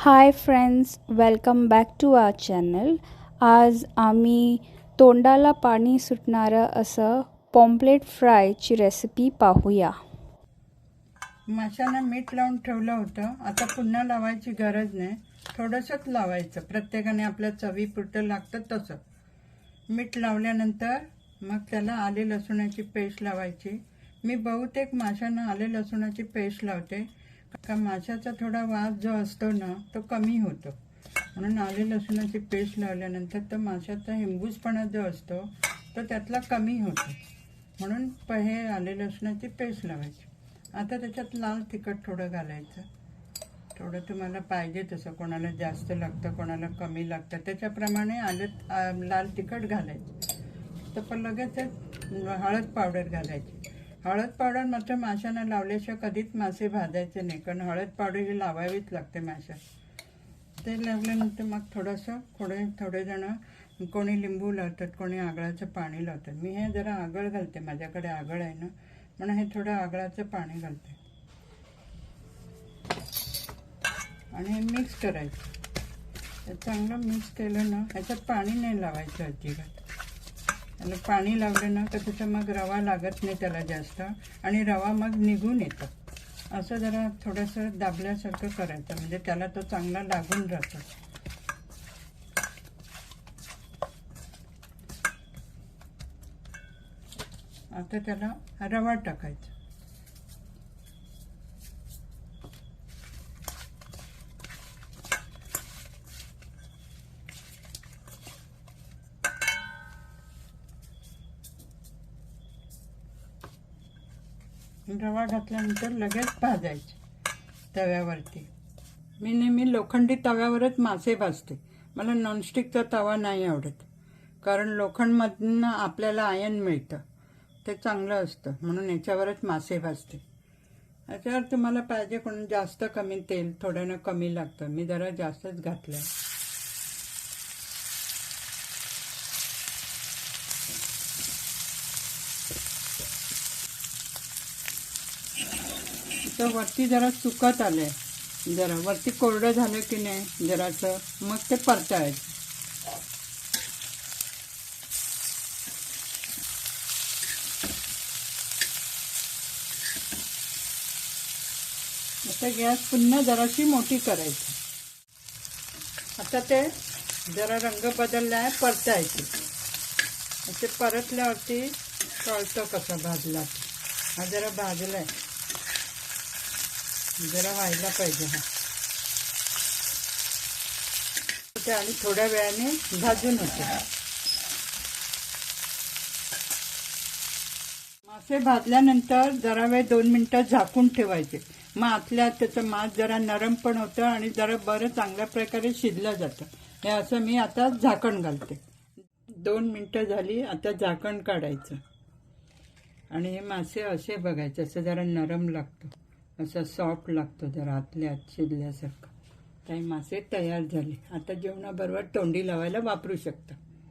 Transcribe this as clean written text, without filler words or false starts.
High friends, welcome back to our channel. आज आम्ही तोंडाला पाणी सुटणारं असं पॉम्पलेट फ्रायची रेसिपी पाहूया. माशांना मीठ लावून ठेवलं होतं. आता पुन्हा लावायची गरज नाही, थोडंसंच लावायचं. प्रत्येकाने आपल्या चवीपुरतं लागतं तसं मीठ लावल्यानंतर मग त्याला आले लसूणाची पेस्ट लावायची. मी बहुतेक माशांना आले लसूणाची पेस्ट लावते, का माशाचा थोडा वास जो असतो ना तो कमी होतो. म्हणून आले लसूणाची पेस्ट लावल्यानंतर तर माशाचा हिंबूसपणा जो असतो तो त्यातला कमी होतो. म्हणून हे आले लसूणाची पेस्ट लावायची. आता त्याच्यात लाल तिखट थोडं घालायचं. थोडं तुम्हाला पाहिजे तसं, कोणाला जास्त लागतं कोणाला कमी लागतं त्याच्याप्रमाणे लाल तिखट घालायचं. तर पण लगेच हळद पावडर घालायची. हळद पावडर मात्र माशांना लावल्याशिवाय कधीच मासे भाजायचे नाही, कारण हळद पावडर ही लावावीच लागते माशात. ते लावल्यानंतर मग थोडे जण कोणी लिंबू लावतात, कोणी आगळाचं पाणी लावतात. मी हे जरा आगळ घालते, माझ्याकडे आगळ आहे ना म्हणून हे थोडं आगळाचं पाणी घालते आणि हे मिक्स करायचं. चांगलं मिक्स केलं ना, ह्याच्यात पाणी नाही लावायचं अजिबात. त्याला पाणी लावलं ना तर त्याचा मग रवा लागत नाही त्याला जास्त, आणि रवा मग निघून येतो. असं जरा थोडंसं दाबल्यासारखं करायचं, म्हणजे त्याला तो चांगला लागून राहतो. आता त्याला रवा टाकायचा. रवा घातल्यानंतर लगेच भाजायचे तव्यावरती. मी नेहमी लोखंडी तव्यावरच मासे भाजते. मला नॉनस्टिकचा तवा नाही आवडत, कारण लोखंडमधनं आपल्याला आयन मिळतं, ते चांगलं असतं. म्हणून याच्यावरच मासे भाजते. याच्यावर तुम्हाला पाहिजे कोण जास्त कमी तेल, थोड्यानं कमी लागतं. मी जरा जास्तच घातलं. तर वरती जरा सुकत आलंय, जरा वरती कोरडं झालं की नाही जरासं, मग ते परतायचं. आता गॅस पुन्हा जराशी मोठी करायची. आता ते जरा रंग बदललाय, परतायचे. ते परतल्यावरती कळतं कसा भाजला. हा जरा भाजलाय, जरा व्हायला पाहिजे हा. ते आणि थोड्या वेळाने भाजून होते. मासे भाजल्यानंतर जरा वेळ 2 मिनिटं झाकून ठेवायचे. मग आतल्या त्याचं मांस जरा नरम पण होतं आणि जरा बरं चांगल्या प्रकारे शिजलं जातं. हे असं मी आता झाकण घालते. 2 मिनिटं झाली. आता झाकण काढायचं आणि हे मासे असे बघायचे, असं जरा नरम लागतो, असं सॉफ्ट लागतो, जरा आतल्या आत शिजल्यासारखं. काही मासे तयार झाले. आता जेवणाबरोबर तोंडी लावायला वापरू शकता.